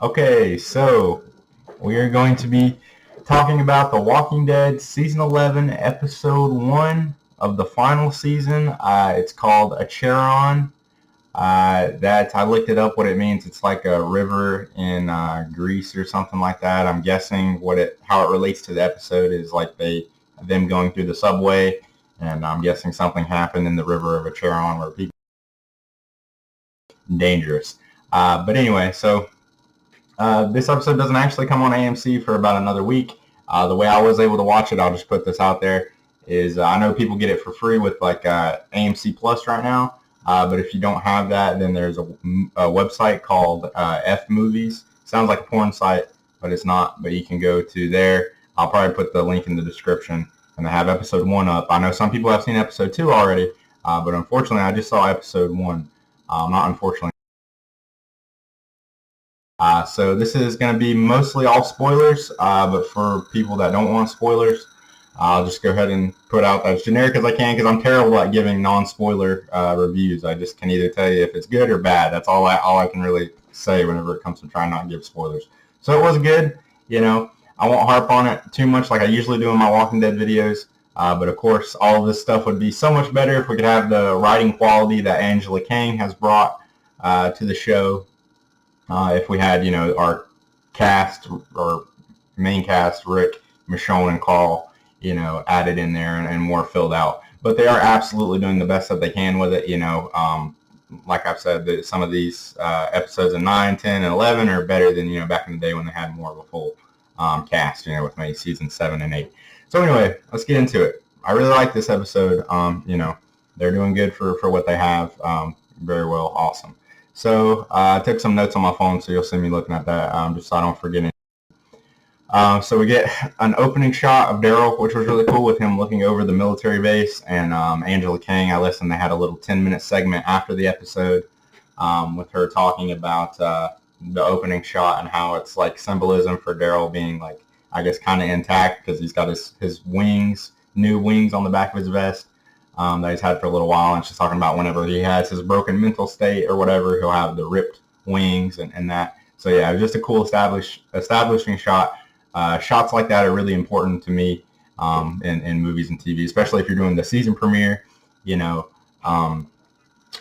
Okay, so we are going to be talking about The Walking Dead Season 11, Episode 1 of the final season. It's called Acheron. That I looked it up what it means. It's like a river in Greece or something like that. I'm guessing how it relates to the episode is like them going through the subway, and I'm guessing something happened in the river of Acheron where people dangerous. But anyway, so this episode doesn't actually come on AMC for about another week. The way I was able to watch it, I'll just put this out there, is I know people get it for free with like AMC Plus right now. But if you don't have that, then there's a website called F Movies. Sounds like a porn site, but it's not. But you can go to there. I'll probably put the link in the description, and they have episode 1 up. I know some people have seen episode 2 already, but unfortunately, I just saw episode 1. Not unfortunately. So this is going to be mostly all spoilers, but for people that don't want spoilers, I'll just go ahead and put out as generic as I can because I'm terrible at giving non-spoiler reviews. I just can either tell you if it's good or bad. That's all I can really say whenever it comes to trying not to give spoilers. So it was good. I won't harp on it too much like I usually do in my Walking Dead videos. But of course, all of this stuff would be so much better if we could have the writing quality that Angela Kang has brought to the show. If we had, our cast or main cast, Rick, Michonne, and Carl, added in there and more filled out. But they are absolutely doing the best that they can with it. Like I've said, some of these episodes of 9, 10, and 11 are better than, back in the day when they had more of a full cast, with maybe season 7 and 8. So anyway, let's get into it. I really like this episode. They're doing good for what they have. Very well, awesome. So I took some notes on my phone, so you'll see me looking at that, just so I don't forget anything. So we get an opening shot of Daryl, which was really cool, with him looking over the military base, and Angela Kang, I listened, they had a little 10-minute segment after the episode with her talking about the opening shot and how it's like symbolism for Daryl being like, I guess, kind of intact because he's got his wings, new wings on the back of his vest. That he's had for a little while, and she's talking about whenever he has his broken mental state or whatever, he'll have the ripped wings and that. So yeah, it was just a cool establishing shot. Shots like that are really important to me in movies and TV, especially if you're doing the season premiere, and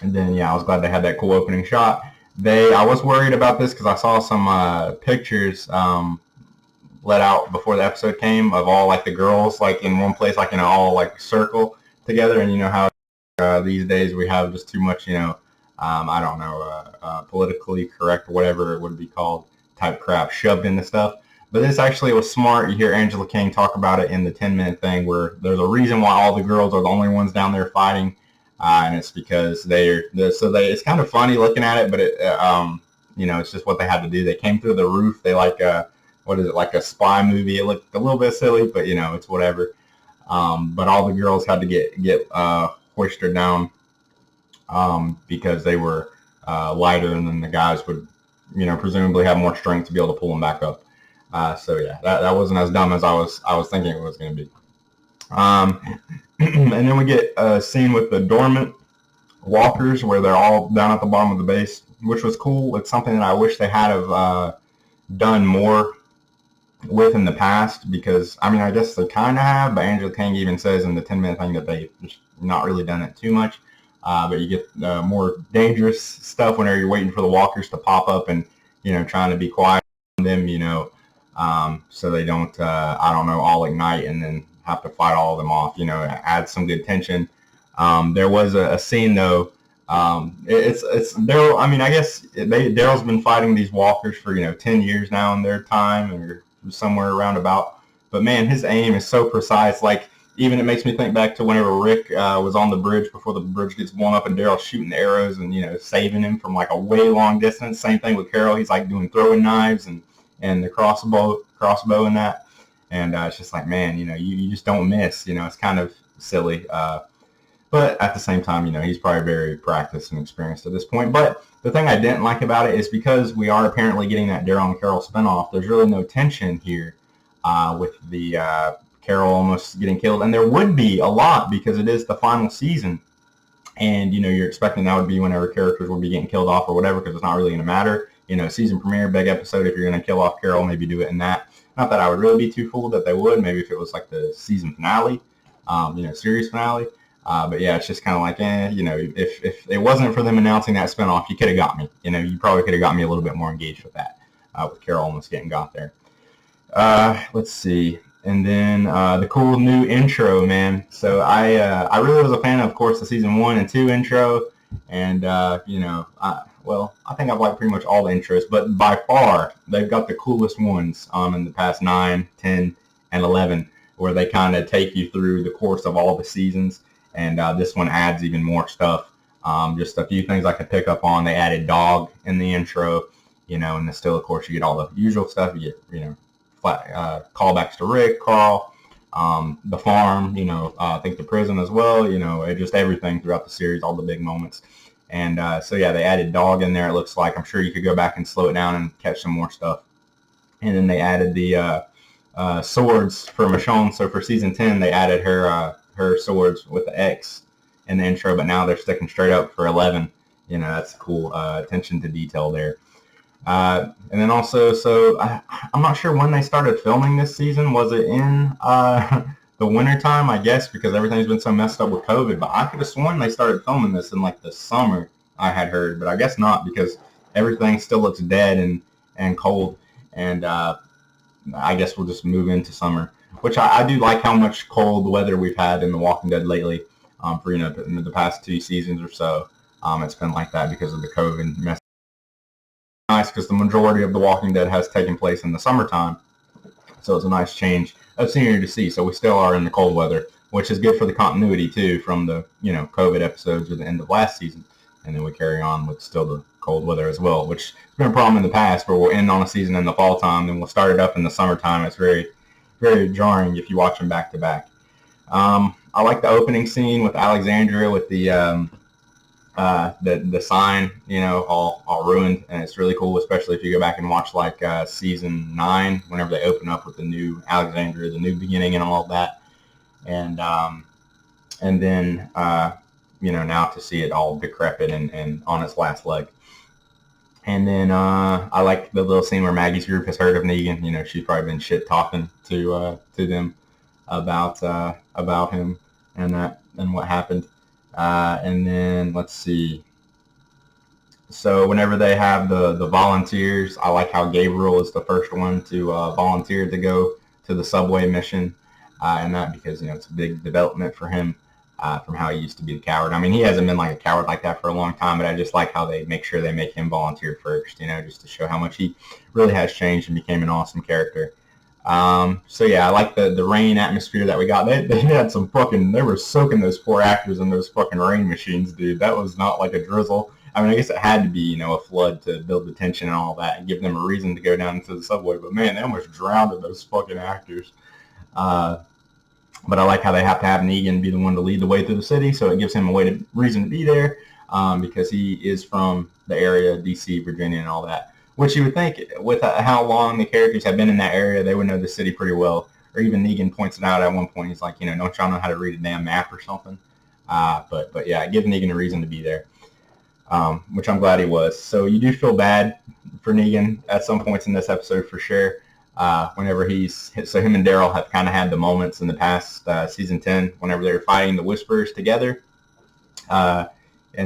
then yeah, I was glad they had that cool opening shot. I was worried about this because I saw some pictures let out before the episode came of all like the girls like in one place, like in an all like circle together, and how these days we have just too much, I don't know, politically correct, whatever it would be called, type crap shoved into stuff. But this actually was smart. You hear Angela Kang talk about it in the 10-minute thing where there's a reason why all the girls are the only ones down there fighting, and it's because it's kind of funny looking at it, but it's just what they had to do. They came through the roof. They like what is it, like a spy movie? It looked a little bit silly, but it's whatever. But all the girls had to get hoisted down because they were lighter, and then the guys would, presumably have more strength to be able to pull them back up. So yeah, that wasn't as dumb as I was thinking it was going to be. And then we get a scene with the dormant walkers where they're all down at the bottom of the base, which was cool. It's something that I wish they had have done more with in the past, because I guess they kind of have, but Angela Kang even says in the 10-minute thing that they've just not really done it too much. But you get more dangerous stuff whenever you're waiting for the walkers to pop up and trying to be quiet on them, so they don't all ignite and then have to fight all of them off. Add some good tension. There was a scene though. It's Daryl. I guess Daryl's been fighting these walkers for 10 years now in their time, or somewhere around about. But man, his aim is so precise. Like, even it makes me think back to whenever Rick was on the bridge before the bridge gets blown up, and Daryl's shooting the arrows and saving him from like a way long distance. Same thing with Carol. He's like doing throwing knives and the crossbow and that. And it's just like, man, you just don't miss. It's kind of silly. But at the same time, he's probably very practiced and experienced at this point. But the thing I didn't like about it is because we are apparently getting that Daryl and Carol spinoff, there's really no tension here with the Carol almost getting killed. And there would be a lot because it is the final season. And, you're expecting that would be whenever characters would be getting killed off or whatever, because it's not really going to matter. season premiere, big episode. If you're going to kill off Carol, maybe do it in that. Not that I would really be too fooled that they would. Maybe if it was like the season finale, series finale. But yeah, it's just kind of like, if it wasn't for them announcing that spinoff, you could have got me. You probably could have got me a little bit more engaged with that, with Carol almost getting got there. Let's see. And then the cool new intro, man. So I really was a fan of course, the season 1 and 2 intro. And, I think I've liked pretty much all the intros. But by far, they've got the coolest ones in the past 9, 10, and 11, where they kind of take you through the course of all the seasons. And this one adds even more stuff. Just a few things I could pick up on. They added dog in the intro, and still, of course, you get all the usual stuff. You get, callbacks to Rick, Carl, the farm, I think the prison as well, just everything throughout the series, all the big moments. And they added dog in there, it looks like. I'm sure you could go back and slow it down and catch some more stuff. And then they added the swords for Michonne. So for season 10, they added her swords with the X in the intro, but now they're sticking straight up for 11. That's cool. Attention to detail there. And then also, I'm not sure when they started filming this season. Was it in the wintertime, I guess, because everything's been so messed up with COVID. But I could have sworn they started filming this in like the summer, I had heard. But I guess not, because everything still looks dead and cold. And I guess we'll just move into summer, which I do like how much cold weather we've had in The Walking Dead lately. For in the past 2 seasons or so, it's been like that because of the COVID mess. Nice, because the majority of The Walking Dead has taken place in the summertime, so it's a nice change of scenery to see. So we still are in the cold weather, which is good for the continuity too from the COVID episodes at the end of last season, and then we carry on with still the cold weather as well, which has been a problem in the past where we'll end on a season in the fall time, then we'll start it up in the summertime. It's very, very jarring if you watch them back to back. I like the opening scene with Alexandria with the sign, all ruined, and it's really cool, especially if you go back and watch like season 9, whenever they open up with the new Alexandria, the new beginning, and all of that, and then now to see it all decrepit and on its last leg. And then I like the little scene where Maggie's group has heard of Negan. She's probably been shit talking to them about him and what happened. And then let's see. So whenever they have the volunteers, I like how Gabriel is the first one to volunteer to go to the subway mission, and that because it's a big development for him from how he used to be the coward. I mean, he hasn't been like a coward like that for a long time, but I just like how they make sure they make him volunteer first, just to show how much he really has changed and became an awesome character. I like the rain atmosphere that we got. They had some they were soaking those poor actors in those fucking rain machines, dude. That was not like a drizzle. I mean, I guess it had to be, a flood to build the tension and all that and give them a reason to go down into the subway. But man, they almost drowned those fucking actors. But I like how they have to have Negan be the one to lead the way through the city, so it gives him a reason to be there, because he is from the area, D.C., Virginia, and all that. Which you would think, with how long the characters have been in that area, they would know the city pretty well. Or even Negan points it out at one point. He's like, don't y'all know how to read a damn map or something? But yeah, give Negan a reason to be there, which I'm glad he was. So you do feel bad for Negan at some points in this episode for sure. Whenever him and Daryl have kind of had the moments in the past season 10, whenever they were fighting the Whisperers together. And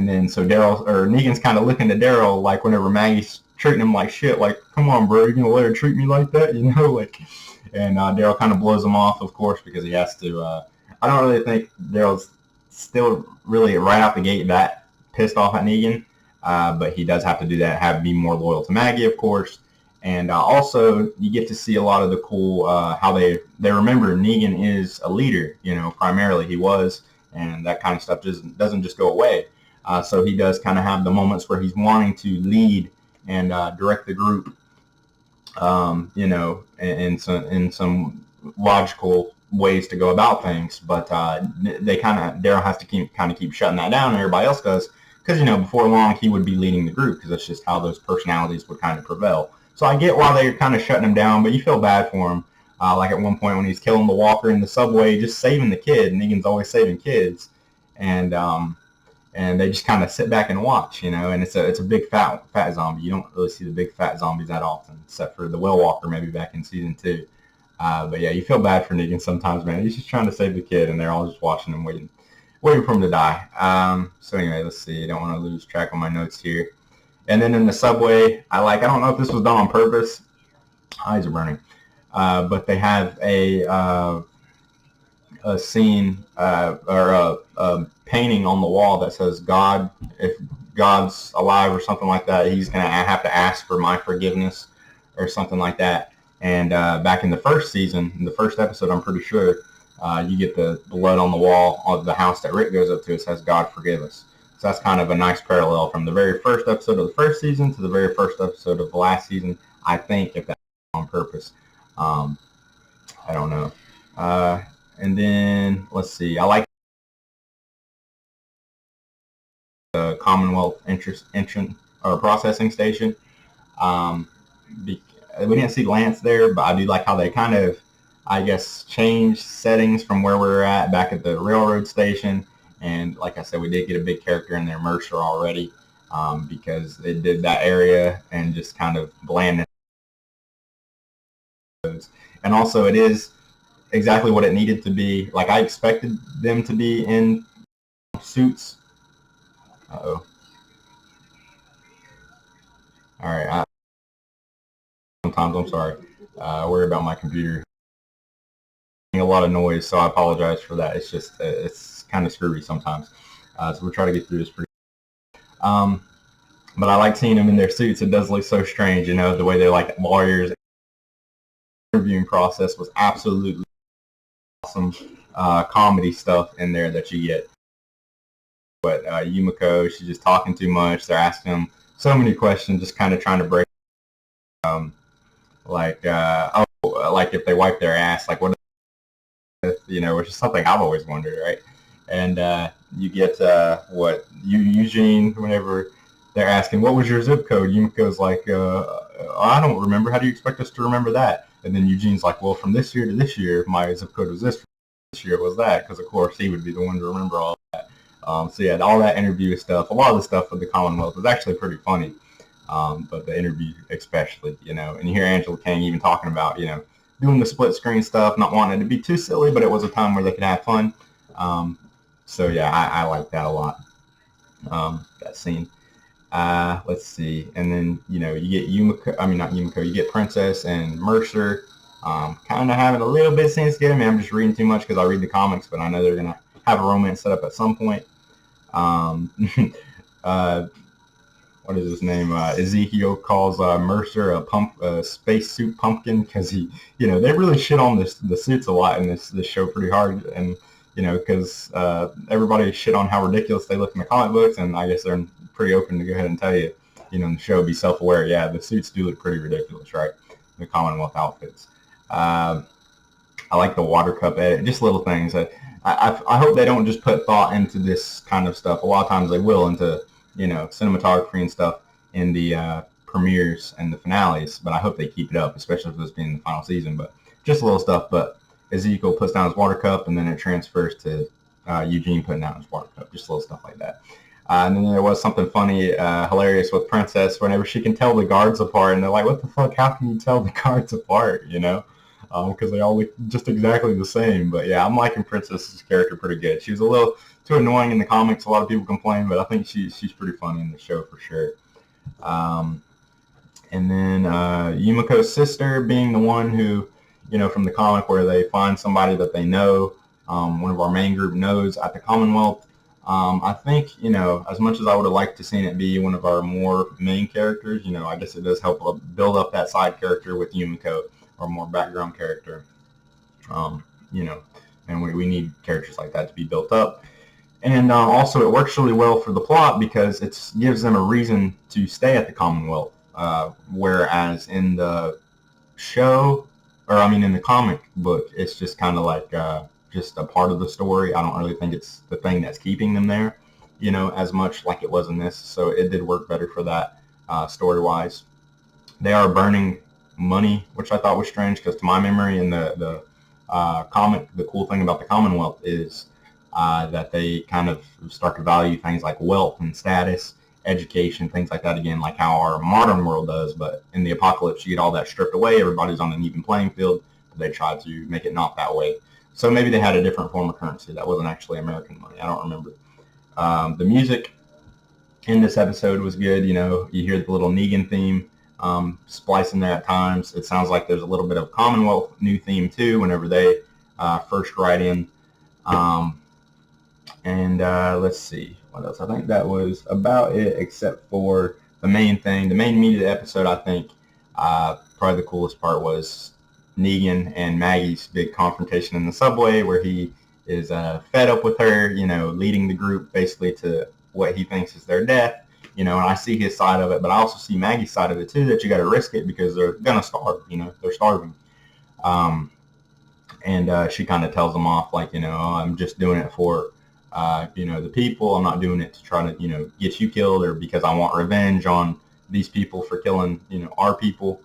then so Negan's kind of looking to Daryl like whenever Maggie's treating him like shit, like, come on, bro, you gonna let her treat me like that, and Daryl kind of blows him off, of course, because he has to. I don't really think Daryl's still really right out the gate that pissed off at Negan, but he does have to do that, be more loyal to Maggie, of course, and also you get to see a lot of the cool how they remember Negan is a leader, primarily he was, and that kind of stuff doesn't just go away. So he does kind of have the moments where he's wanting to lead and direct the group, in some logical ways to go about things. But Daryl has to keep shutting that down, and everybody else does, because before long he would be leading the group, because that's just how those personalities would kind of prevail. So I get why they're kind of shutting him down, but you feel bad for him. Like at one point when he's killing the walker in the subway, just saving the kid. Negan's always saving kids, and and they just kind of sit back and watch, and it's a big fat zombie. You don't really see the big fat zombies that often, except for the Whale Walker maybe back in season 2. But yeah, you feel bad for Negan sometimes, man. He's just trying to save the kid, and they're all just watching him, waiting for him to die. So anyway, let's see. I don't want to lose track of my notes here. And then in the subway, I don't know if this was done on purpose. Eyes are burning. But they have a scene or a painting on the wall that says, "God, if God's alive," or something like that, he's going to have to ask for my forgiveness or something like that. And back in the first season, in the first episode, I'm pretty sure, you get the blood on the wall of the house that Rick goes up to. It says, "God forgive us." So that's kind of a nice parallel from the very first episode of the first season to the very first episode of the last season, I think, if that's on purpose. I don't know. And then, let's see, I like the Commonwealth entrance or processing station. We didn't see Lance there, but I do like how they kind of, I guess, changed settings from where we were at back at the railroad station. And like I said, we did get a big character in there, Mercer, already, because they did that area and just kind of blandness. And also, it is exactly what it needed to be. Like, I expected them to be in suits. Uh-oh. All right. Sometimes, I'm sorry. I worry about my computer. A lot of noise, so I apologize for that. It's just, it's kind of screwy sometimes. So we'll try to get through this pretty but I like seeing them in their suits. It does look so strange, the way they're like lawyers. The interviewing process was absolutely awesome. Comedy stuff in there that you get. But Yumiko, she's just talking too much. They're asking them so many questions, just kind of trying to break. Like if they wipe their ass, like what? Which is something I've always wondered, right? And you get Eugene, whenever they're asking, "What was your zip code?" Yumiko's like, "I don't remember. How do you expect us to remember that?" And then Eugene's like, "Well, from this year to this year, my zip code was this. From this year it was that," because of course he would be the one to remember all that. So yeah, all that interview stuff, a lot of the stuff with the Commonwealth was actually pretty funny. But the interview especially, and you hear Angela Kang even talking about, doing the split screen stuff, not wanting it to be too silly, but it was a time where they could have fun. So yeah, I like that a lot. That scene. Let's see, and then you get Yumiko. I mean, not Yumiko. You get Princess and Mercer. Kind of having a little bit of sense together. I mean, I'm just reading too much because I read the comics, but I know they're gonna have a romance set up at some point. What is his name? Ezekiel calls Mercer a spacesuit pumpkin because he, they really shit on the suits a lot in this show pretty hard, and because everybody shit on how ridiculous they look in the comic books, and I guess they're pretty open to go ahead and tell you, in the show, be self-aware. Yeah, the suits do look pretty ridiculous, right? The Commonwealth outfits. I like the water cup edit, just little things. I hope they don't just put thought into this kind of stuff. A lot of times they will into cinematography and stuff in the premieres and the finales, but I hope they keep it up, especially if this being the final season. But just little stuff. But Ezekiel puts down his water cup, and then it transfers to Eugene putting down his water cup. Just little stuff like that. And then there was something funny, hilarious with Princess whenever she can tell the guards apart, and they're like, "What the fuck? How can you tell the guards apart?" Because they all look just exactly the same. But yeah, I'm liking Princess's character pretty good. She was a little too annoying in the comics. A lot of people complain, but I think she's pretty funny in the show for sure. And then Yumiko's sister being the one who, from the comic where they find somebody that they know, one of our main group knows at the Commonwealth. I think, as much as I would have liked to seen it be one of our more main characters, I guess it does help build up that side character with Yumiko, or more background character. And we need characters like that to be built up. And also it works really well for the plot because it gives them a reason to stay at the Commonwealth. Whereas in the show, in the comic book, it's just kind of like just a part of the story. I don't really think it's the thing that's keeping them there, as much like it was in this. So it did work better for that story-wise. They are burning money, which I thought was strange because to my memory in the comic, the cool thing about the Commonwealth is that they kind of start to value things like wealth and status, education, things like that again, like how our modern world does. But in the apocalypse, you get all that stripped away. Everybody's on an even playing field. But they try to make it not that way. So maybe they had a different form of currency that wasn't actually American money. I don't remember. The music in this episode was good. You know, you hear the little Negan theme splicing there at times. It sounds like there's a little bit of Commonwealth new theme too whenever they first write in. Let's see what else. I think that was about it, except for the main thing. The main meat of the episode, I think, probably the coolest part was Negan and Maggie's big confrontation in the subway, where he is fed up with her, you know, leading the group basically to what he thinks is their death. You know, and I see his side of it, but I also see Maggie's side of it too, that you got to risk it because they're gonna starve. You know, they're starving. She kind of tells him off, like, you know, I'm just doing it for, you know, the people. I'm not doing it to try to, you know, get you killed or because I want revenge on these people for killing, you know, our people.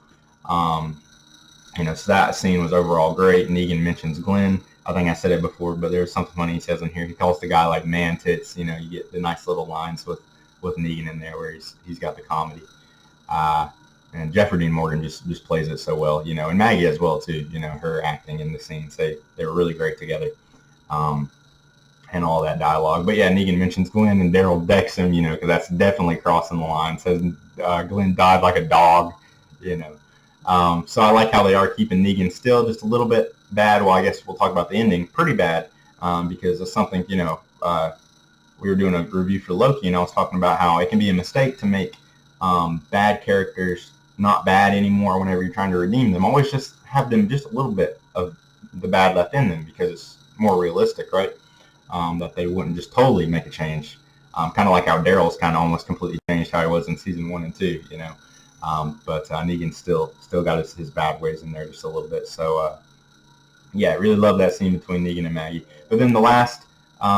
You know, so that scene was overall great. Negan mentions Glenn. I think I said it before, but there's something funny he says in here. He calls the guy like man tits. You know, you get the nice little lines with Negan in there where he's got the comedy. And Jeffrey Dean Morgan just plays it so well, you know, and Maggie as well too. You know, her acting in the scenes, they were really great together, and all that dialogue. But yeah, Negan mentions Glenn and Daryl decks him, you know, because that's definitely crossing the line. Says Glenn died like a dog, you know. So I like how they are keeping Negan still just a little bit bad. Well, I guess we'll talk about the ending. Pretty bad, because it's something, you know, we were doing a review for Loki, and I was talking about how it can be a mistake to make bad characters not bad anymore whenever you're trying to redeem them. Always just have them just a little bit of the bad left in them because it's more realistic, right? That they wouldn't just totally make a change. Kind of like how Daryl's kind of almost completely changed how he was in season 1 and 2, you know. But Negan still got his bad ways in there just a little bit. So, yeah, I really love that scene between Negan and Maggie. But then the last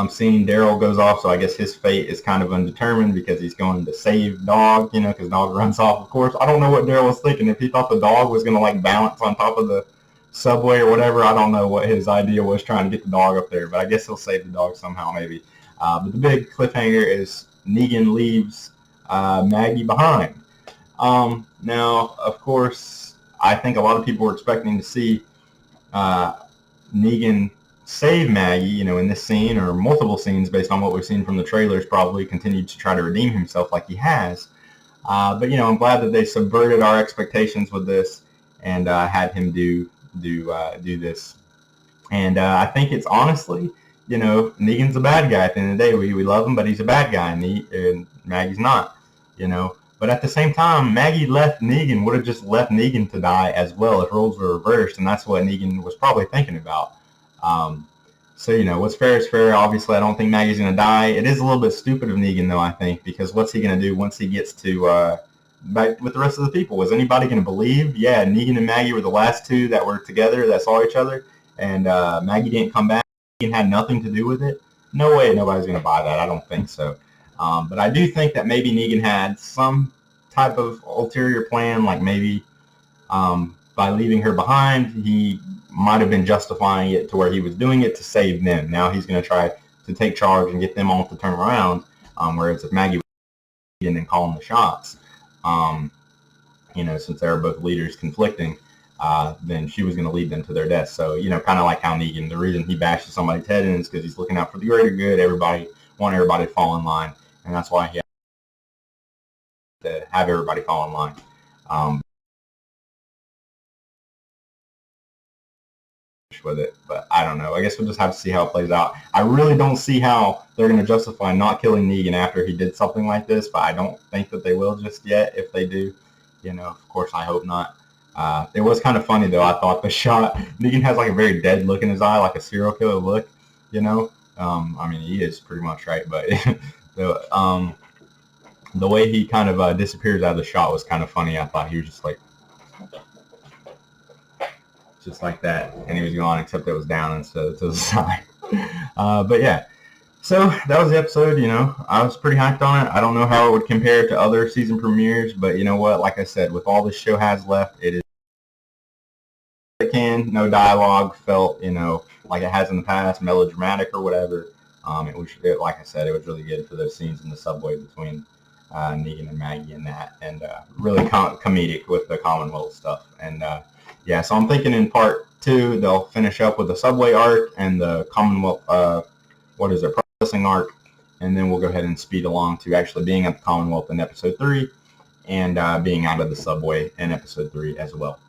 scene, Daryl goes off, so I guess his fate is kind of undetermined because he's going to save Dog, you know, because Dog runs off, of course. I don't know what Daryl was thinking. If he thought the dog was going to, like, balance on top of the subway or whatever, I don't know what his idea was trying to get the dog up there, but I guess he'll save the dog somehow maybe. But the big cliffhanger is Negan leaves Maggie behind. Now, of course, I think a lot of people were expecting to see Negan save Maggie, you know, in this scene or multiple scenes based on what we've seen from the trailers, probably continued to try to redeem himself like he has. But, you know, I'm glad that they subverted our expectations with this and had him do this. And I think it's honestly, you know, Negan's a bad guy at the end of the day. We love him, but he's a bad guy, and Maggie's not, you know. But at the same time, Maggie would have just left Negan to die as well if roles were reversed, and that's what Negan was probably thinking about. So, you know, what's fair is fair. Obviously, I don't think Maggie's going to die. It is a little bit stupid of Negan, though, I think, because what's he going to do once he gets to back with the rest of the people? Was anybody going to believe? Yeah, Negan and Maggie were the last two that were together, that saw each other, and Maggie didn't come back. Negan had nothing to do with it. No way nobody's going to buy that. I don't think so. But I do think that maybe Negan had some type of ulterior plan, like maybe by leaving her behind, he might have been justifying it to where he was doing it to save them. Now he's going to try to take charge and get them all to turn around, whereas if Maggie was leading and calling the shots, you know, since they were both leaders conflicting, then she was going to lead them to their death. So, you know, kind of like how Negan, the reason he bashes somebody's head in is because he's looking out for the greater good. Want everybody to fall in line, and that's why he has to have everybody fall in line. With it, but I don't know. I guess we'll just have to see how it plays out. I really don't see how they're going to justify not killing Negan after he did something like this, but I don't think that they will just yet. If they do, you know, of course, I hope not. It was kind of funny, though. I thought the shot, Negan has like a very dead look in his eye, like a serial killer look, you know. I mean, he is pretty much, right? But the way he kind of disappears out of the shot was kind of funny. I thought he was just like that, and he was gone, except it was down instead of to the side. But yeah, so that was the episode. You know, I was pretty hyped on it. I don't know how it would compare to other season premieres, but you know what? Like I said, with all this show has left, it is no dialogue, felt, you know, like it has in the past, melodramatic or whatever. Like I said, it was really good for those scenes in the subway between Negan and Maggie and that, and really comedic with the Commonwealth stuff. And yeah, so I'm thinking in part 2 they'll finish up with the subway arc and the Commonwealth, processing arc, and then we'll go ahead and speed along to actually being at the Commonwealth in episode 3 and being out of the subway in episode 3 as well.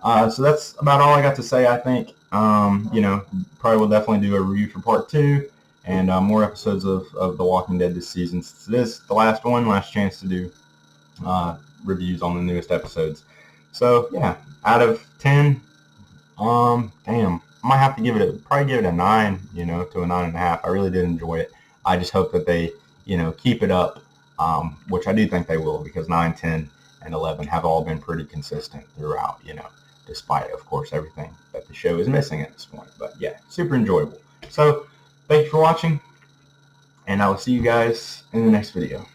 So that's about all I got to say, I think. Probably will definitely do a review for part 2 and more episodes of The Walking Dead this season. Since it is the last chance to do reviews on the newest episodes. So yeah, out of 10, damn, I might have to give it a 9, to a 9.5. I really did enjoy it. I just hope that they, keep it up, which I do think they will, because 9, 10, and 11 have all been pretty consistent throughout, despite, of course, everything that the show is missing at this point. But yeah, super enjoyable. So thank you for watching, and I will see you guys in the next video.